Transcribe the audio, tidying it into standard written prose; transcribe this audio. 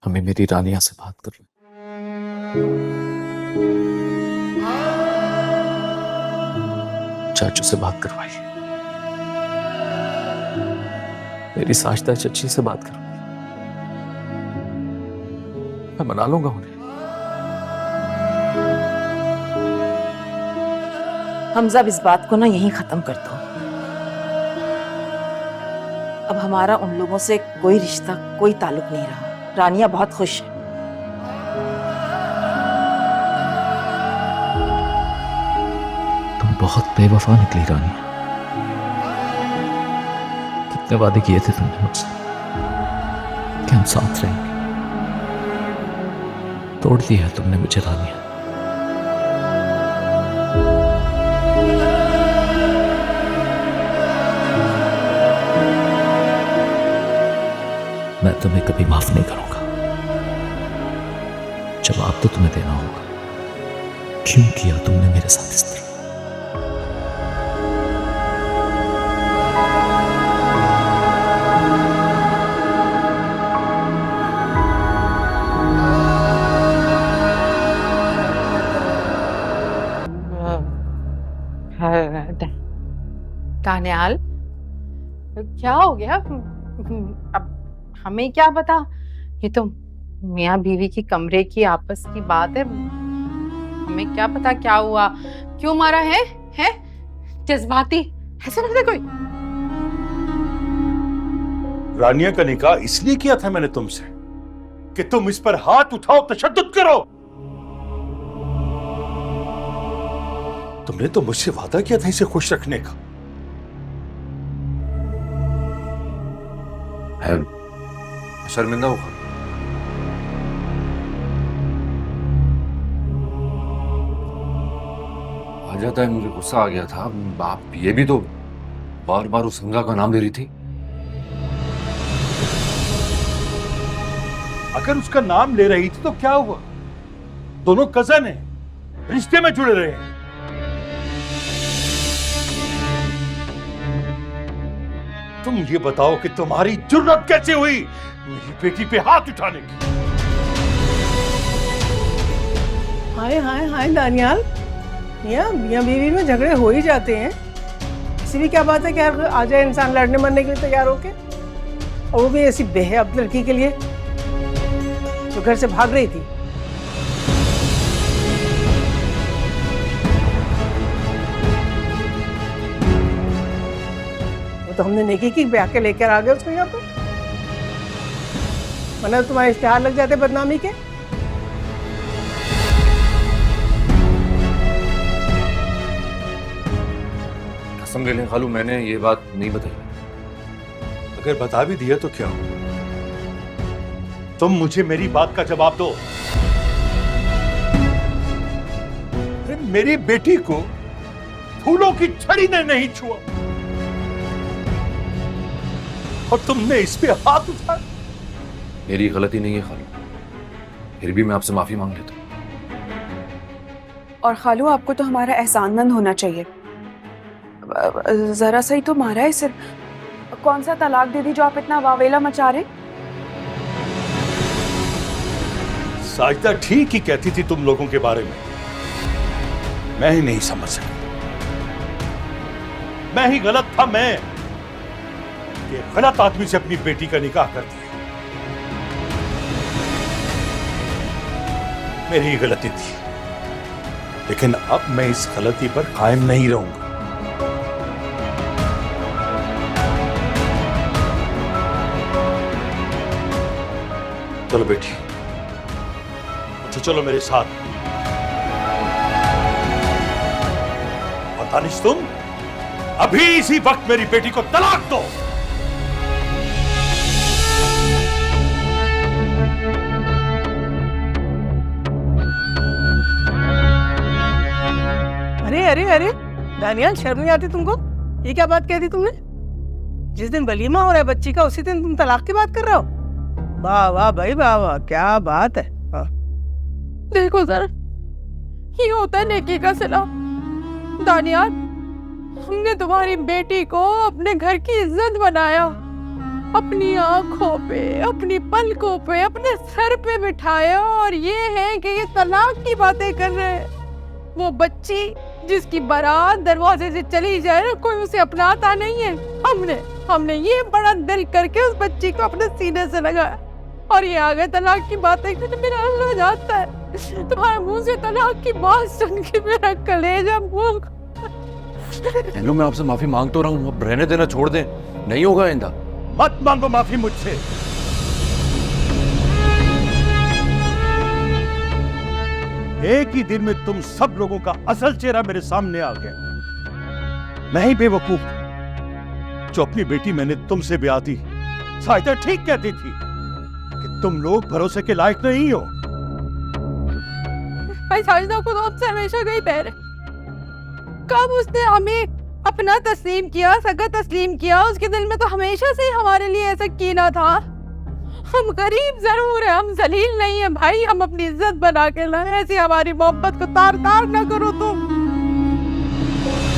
हमें मेरी रानिया से बात कर लो। चाचू से बात करवाइए, मेरी साजदा चच्ची से बात करवाइए, मैं मना लूंगा उन्हें। हमजा इस बात को ना यहीं खत्म कर दो। अब हमारा उन लोगों से कोई रिश्ता, कोई ताल्लुक नहीं रहा। रानिया बहुत खुश है। तुम बहुत बेवफा निकली रानिया। कितने वादे किए थे तुमने मुझसे कि हम साथ रहेंगे, तोड़ दिया तुमने मुझे रानिया। मैं तुम्हें कभी माफ नहीं करूंगा। जवाब तो तुम्हें देना होगा, क्यों किया तुमने मेरे साथ इस तरह। दानियाल, क्या हो गया? अब हमें क्या पता, ये तो मियाँ बीवी की कमरे की आपस की बात है। हमें क्या पता क्या हुआ, क्यों मारा है? जज्बाती ऐसा लगता है कोई। रानिया का निकाह इसलिए किया था मैंने तुमसे कि तुम इस पर हाथ उठाओ, तशद्दुद करो। तुमने तो मुझसे वादा किया था इसे खुश रखने का। मैं शर्मिंदा हूं। आ जाता है, मुझे गुस्सा आ गया था। आप ये भी तो बार बार उस गंगा का नाम ले रही थी। अगर उसका नाम ले रही थी तो क्या हुआ? दोनों कजन हैं, रिश्ते में जुड़े रहे हैं। तुम ये बताओ कि तुम्हारी जुर्रत कैसे हुई मेरी बेटी पे हाथ उठाने की? हाय हाय हाय दानियाल, मियाँ बीवी में झगड़े हो ही जाते हैं। ऐसी भी क्या बात है कि आ जाए इंसान लड़ने मरने के लिए तैयार होके, और वो भी ऐसी बेहद लड़की के लिए जो घर से भाग रही थी। वो तो हमने नेकी की, ब्याह के लेकर आ गए उसको यहाँ पर, वरना तुम्हारे इश्तिहार लग जाते बदनामी के। कसम ले लें खालू, मैंने ये बात नहीं बताई। अगर बता भी दिया तो क्या हुआ? तुम मुझे मेरी बात का जवाब दो। मेरी बेटी को फूलों की छड़ी ने नहीं छुआ और तुमने इस पे हाथ उठाया। मेरी गलती नहीं है खालू, फिर भी मैं आपसे माफी मांग लेता हूं। और खालू, आपको तो हमारा एहसानमंद होना चाहिए। जरा सही तो मारा है इसे। कौन सा तलाक दे दी जो आप इतना वावेला मचा रहे? साजिदा ठीक ही कहती थी तुम लोगों के बारे में, मैं ही नहीं समझ सका। मैं ही गलत था, मैं ये गलत आदमी से अपनी बेटी का निकाह कर दिया। मेरी ही गलती थी, लेकिन अब मैं इस गलती पर कायम नहीं रहूंगा। चलो बेटी, तो चलो मेरे साथ। और दानिश, तुम अभी इसी वक्त मेरी बेटी को तलाक दो। अरे अरे अरे दानियाल, शर्म नहीं आती तुमको? ये क्या बात कह दी तुमने? जिस दिन वलीमा हो रहा है बच्ची का, उसी दिन तुम तलाक की बात कर रहे हो? वाह वाह भाई वाह वाह, क्या बात है। हाँ। देखो जरा, ये होता है नेकी का सिला। दानियाल, हमने तुम्हारी बेटी को अपने घर की इज्जत बनाया, अपनी आंखों पे, अपनी पलकों पे, अपने सर पे बिठाया और ये है कि ये तलाक की बातें कर रहे हैं। वो बच्ची जिसकी बारात दरवाजे से चली जाए ना, कोई उसे अपनाता नहीं है। हमने ये बड़ा दिल करके उस बच्ची को अपने सीने से लगाया और ये आगे तलाक की बातें करने। मेरा अल्लाह जाता है तुम्हारे मुंह से तलाक की बात सुन के मेरा कलेजा मुंह। हेलो, मैं आपसे माफी मांग तो रहा हूँ, अब रहने देना, छोड़ दें, नहीं होगा आइंदा। मत मांगो माफी मुझसे। एक ही दिन में तुम सब लोगों का असल चेहरा मेरे सामने आ गया। मैं ही बेवकूफ जो अपनी बेटी मैंने तुमसे ब्याह दी। साहिदा ठीक कहती थी कि तुम लोग भरोसे के लायक नहीं हो। भाई साजिदा को तो आपसे हमेशा गई पैर। कब उसने हमें अपना तस्लीम किया, सगा तस्लीम किया, उसके दिल में तो हमेशा से ही हमारे लिए ऐसा कीना था। हम गरीब जरूर है, हम जलील नहीं है भाई, हम अपनी इज्जत बना के लाए। ऐसी हमारी मोहब्बत को तार तार ना करो तुम।